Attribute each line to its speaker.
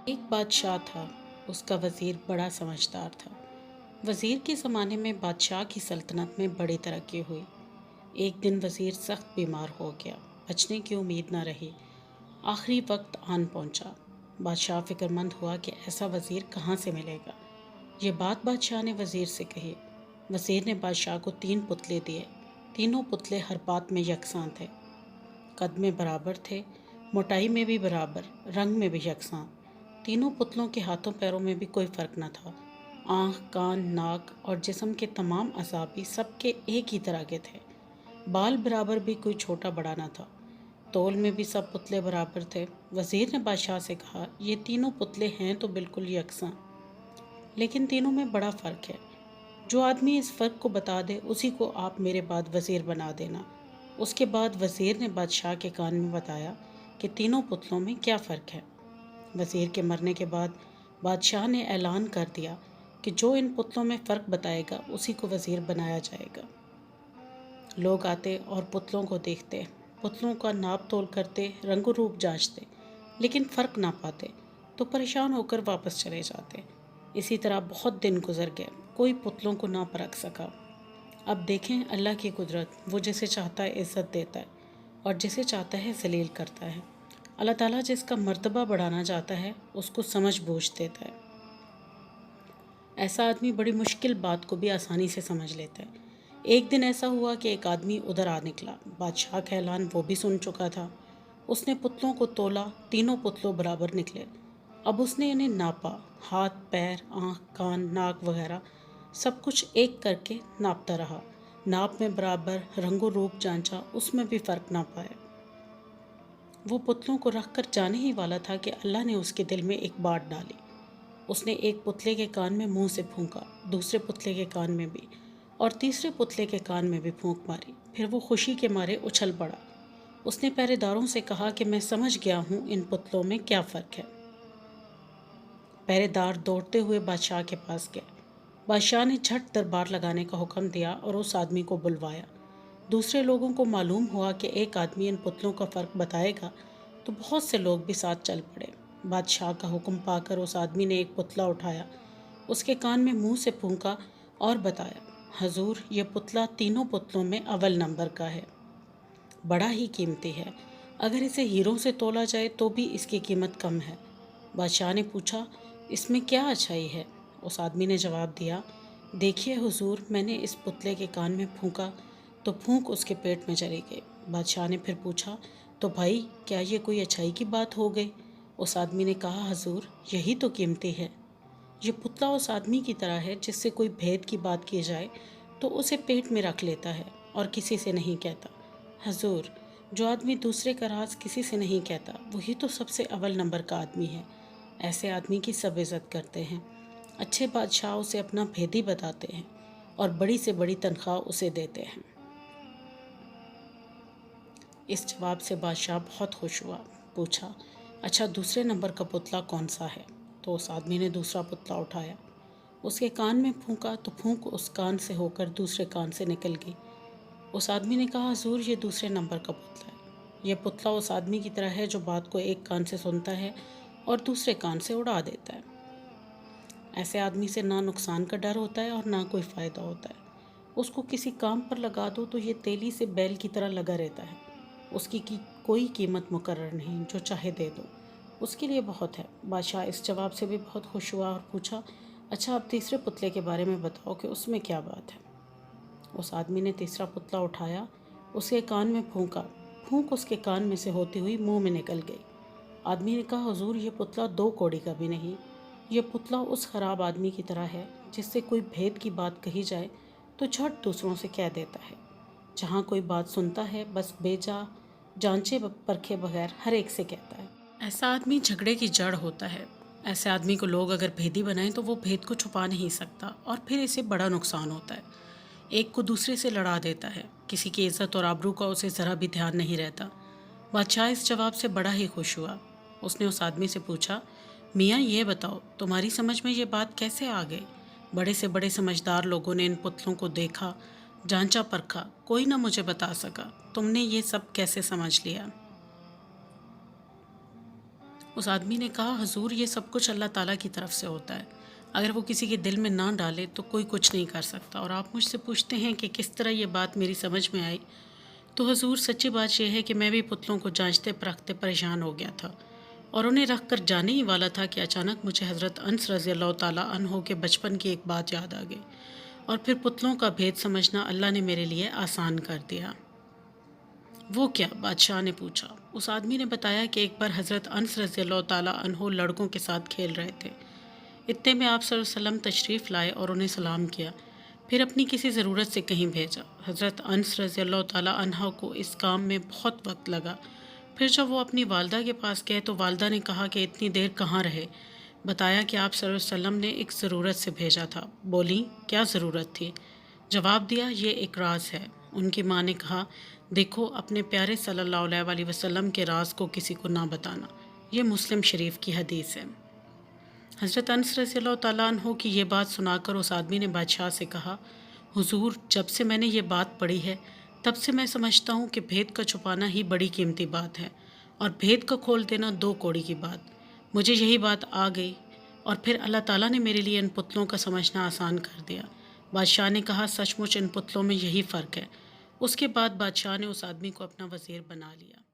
Speaker 1: ایک بادشاہ تھا، اس کا وزیر بڑا سمجھدار تھا۔ وزیر کے زمانے میں بادشاہ کی سلطنت میں بڑی ترقی ہوئی۔ ایک دن وزیر سخت بیمار ہو گیا، بچنے کی امید نہ رہی۔ آخری وقت آن پہنچا۔ بادشاہ فکر مند ہوا کہ ایسا وزیر کہاں سے ملے گا۔ یہ بات بادشاہ نے وزیر سے کہی۔ وزیر نے بادشاہ کو 3 پتلے دیے۔ تینوں پتلے ہر بات میں یکساں تھے، قد میں برابر تھے، موٹائی میں بھی برابر، رنگ میں بھی یکساں۔ تینوں پتلوں کے ہاتھوں پیروں میں بھی کوئی فرق نہ تھا۔ آنکھ، کان، ناک اور جسم کے تمام اعضاء بھی سب کے ایک ہی طرح کے تھے۔ بال برابر بھی کوئی چھوٹا بڑا نہ تھا۔ تول میں بھی سب پتلے برابر تھے۔ وزیر نے بادشاہ سے کہا، یہ تینوں پتلے ہیں تو بالکل یکساں، لیکن تینوں میں بڑا فرق ہے۔ جو آدمی اس فرق کو بتا دے اسی کو آپ میرے بعد وزیر بنا دینا۔ اس کے بعد وزیر نے بادشاہ کے کان میں بتایا کہ تینوں پتلوں میں کیا فرق ہے۔ وزیر کے مرنے کے بعد بادشاہ نے اعلان کر دیا کہ جو ان پتلوں میں فرق بتائے گا اسی کو وزیر بنایا جائے گا۔ لوگ آتے اور پتلوں کو دیکھتے، پتلوں کا ناپ تول کرتے، رنگ و روپ جانچتے، لیکن فرق نہ پاتے تو پریشان ہو کر واپس چلے جاتے۔ اسی طرح بہت دن گزر گئے، کوئی پتلوں کو نہ پرکھ سکا۔ اب دیکھیں اللہ کی قدرت، وہ جسے چاہتا ہے عزت دیتا ہے اور جسے چاہتا ہے ذلیل کرتا ہے۔ اللہ تعالیٰ جس کا مرتبہ بڑھانا چاہتا ہے اس کو سمجھ بوجھ دیتا ہے۔ ایسا آدمی بڑی مشکل بات کو بھی آسانی سے سمجھ لیتا ہے۔ ایک دن ایسا ہوا کہ ایک آدمی ادھر آ نکلا۔ بادشاہ کا اعلان وہ بھی سن چکا تھا۔ اس نے پتلوں کو تولا، تینوں پتلوں برابر نکلے۔ اب اس نے انہیں ناپا، ہاتھ، پیر، آنکھ، کان، ناک وغیرہ سب کچھ ایک کر کے ناپتا رہا۔ ناپ میں برابر، رنگ و روپ جانچا، اس میں بھی فرق نہ پایا۔ وہ پتلوں کو رکھ کر جانے ہی والا تھا کہ اللہ نے اس کے دل میں ایک بات ڈالی۔ اس نے ایک پتلے کے کان میں منہ سے پھونکا، دوسرے پتلے کے کان میں بھی، اور تیسرے پتلے کے کان میں بھی پھونک ماری۔ پھر وہ خوشی کے مارے اچھل پڑا۔ اس نے پہرے داروں سے کہا کہ میں سمجھ گیا ہوں ان پتلوں میں کیا فرق ہے۔ پہرے دار دوڑتے ہوئے بادشاہ کے پاس گئے۔ بادشاہ نے جھٹ دربار لگانے کا حکم دیا اور اس آدمی کو بلوایا۔ دوسرے لوگوں کو معلوم ہوا کہ ایک آدمی ان پتلوں کا فرق بتائے گا تو بہت سے لوگ بھی ساتھ چل پڑے۔ بادشاہ کا حکم پا کر اس آدمی نے ایک پتلا اٹھایا، اس کے کان میں منہ سے پھونکا اور بتایا، حضور یہ پتلا تینوں پتلوں میں اول نمبر کا ہے، بڑا ہی قیمتی ہے، اگر اسے ہیروں سے تولا جائے تو بھی اس کی قیمت کم ہے۔ بادشاہ نے پوچھا، اس میں کیا اچھائی ہے؟ اس آدمی نے جواب دیا، دیکھیے حضور، میں نے اس پتلے کے کان میں پھونکا تو پھونک اس کے پیٹ میں چلی گئی۔ بادشاہ نے پھر پوچھا، تو بھائی کیا یہ کوئی اچھائی کی بات ہو گئی؟ اس آدمی نے کہا، حضور یہی تو قیمتی ہے۔ یہ پتلا اس آدمی کی طرح ہے جس سے کوئی بھید کی بات کی جائے تو اسے پیٹ میں رکھ لیتا ہے اور کسی سے نہیں کہتا۔ حضور جو آدمی دوسرے کا راز کسی سے نہیں کہتا وہی تو سب سے اول نمبر کا آدمی ہے۔ ایسے آدمی کی سب عزت کرتے ہیں۔ اچھے بادشاہ اسے اپنا بھیدی بتاتے ہیں اور بڑی سے بڑی تنخواہ اسے دیتے ہیں۔ اس جواب سے بادشاہ بہت خوش ہوا۔ پوچھا، اچھا دوسرے نمبر کا پتلا کون سا ہے؟ تو اس آدمی نے دوسرا پتلا اٹھایا، اس کے کان میں پھونکا تو پھونک اس کان سے ہو کر دوسرے کان سے نکل گئی۔ اس آدمی نے کہا، حضور یہ دوسرے نمبر کا پتلا ہے۔ یہ پتلا اس آدمی کی طرح ہے جو بات کو ایک کان سے سنتا ہے اور دوسرے کان سے اڑا دیتا ہے۔ ایسے آدمی سے نہ نقصان کا ڈر ہوتا ہے اور نہ کوئی فائدہ ہوتا ہے۔ اس کو کسی کام پر لگا دو تو یہ تیلی سے بیل کی طرح لگا رہتا ہے۔ اس کی کوئی قیمت مقرر نہیں، جو چاہے دے دو، اس کے لیے بہت ہے۔ بادشاہ اس جواب سے بھی بہت خوش ہوا اور پوچھا، اچھا اب تیسرے پتلے کے بارے میں بتاؤ کہ اس میں کیا بات ہے؟ اس آدمی نے تیسرا پتلا اٹھایا، اس کے کان میں پھونکا، پھونک اس کے کان میں سے ہوتی ہوئی منہ میں نکل گئی۔ آدمی نے کہا، حضور یہ پتلا 2 کوڑی کا بھی نہیں۔ یہ پتلا اس خراب آدمی کی طرح ہے جس سے کوئی بھید کی بات کہی جائے تو جھٹ دوسروں سے کہہ دیتا ہے۔ جہاں کوئی بات سنتا ہے بس بے جا جانچے پرکھے بغیر ہر ایک سے کہتا ہے۔ ایسا آدمی جھگڑے کی جڑ ہوتا ہے۔ ایسے آدمی کو لوگ اگر بھیدی بنائیں تو وہ بھید کو چھپا نہیں سکتا اور پھر اسے بڑا نقصان ہوتا ہے۔ ایک کو دوسرے سے لڑا دیتا ہے، کسی کی عزت اور آبرو کا اسے ذرا بھی دھیان نہیں رہتا۔ بادشاہ اس جواب سے بڑا ہی خوش ہوا۔ اس نے اس آدمی سے پوچھا، میاں یہ بتاؤ تمہاری سمجھ میں یہ بات کیسے آ گئی؟ بڑے سے بڑے سمجھدار لوگوں نے ان پتلوں کو دیکھا، جانچا پرکھا، کوئی نہ مجھے بتا سکا، تم نے یہ سب کیسے سمجھ لیا؟ اس آدمی نے کہا، حضور یہ سب کچھ اللہ تعالیٰ کی طرف سے ہوتا ہے، اگر وہ کسی کے دل میں نہ ڈالے تو کوئی کچھ نہیں کر سکتا، اور آپ مجھ سے پوچھتے ہیں کہ کس طرح یہ بات میری سمجھ میں آئی، تو حضور سچی بات یہ ہے کہ میں بھی پتلوں کو جانچتے پرکھتے پریشان ہو گیا تھا اور انہیں رکھ کر جانے ہی والا تھا کہ اچانک مجھے حضرت انس رضی اللہ تعالیٰ عنہ کے بچپن کی ایک بات یاد آ گئی، اور پھر پتلوں کا بھید سمجھنا اللہ نے میرے لیے آسان کر دیا۔ وہ کیا؟ بادشاہ نے پوچھا۔ اس آدمی نے بتایا کہ ایک بار حضرت انس رضی اللہ تعالیٰ عنہ لڑکوں کے ساتھ کھیل رہے تھے، اتنے میں آپ صلی اللہ علیہ وسلم تشریف لائے اور انہیں سلام کیا، پھر اپنی کسی ضرورت سے کہیں بھیجا۔ حضرت انس رضی اللہ تعالیٰ عنہ کو اس کام میں بہت وقت لگا، پھر جب وہ اپنی والدہ کے پاس گئے تو والدہ نے کہا کہ اتنی دیر کہاں رہے؟ بتایا کہ آپ صلی اللہ علیہ وسلم نے ایک ضرورت سے بھیجا تھا۔ بولیں کیا ضرورت تھی؟ جواب دیا، یہ ایک راز ہے۔ ان کی ماں نے کہا، دیکھو اپنے پیارے صلی اللہ علیہ وسلم کے راز کو کسی کو نہ بتانا، یہ مسلم شریف کی حدیث ہے۔ حضرت انس رضی اللہ تعالیٰ عنہ کی یہ بات سنا کر اس آدمی نے بادشاہ سے کہا، حضور جب سے میں نے یہ بات پڑھی ہے تب سے میں سمجھتا ہوں کہ بھید کا چھپانا ہی بڑی قیمتی بات ہے، اور بھید کا کھول دینا دو کوڑی کی بات۔ مجھے یہی بات آ گئی اور پھر اللہ تعالیٰ نے میرے لیے ان پتلوں کا سمجھنا آسان کر دیا۔ بادشاہ نے کہا، سچ مچ ان پتلوں میں یہی فرق ہے۔ اس کے بعد بادشاہ نے اس آدمی کو اپنا وزیر بنا لیا۔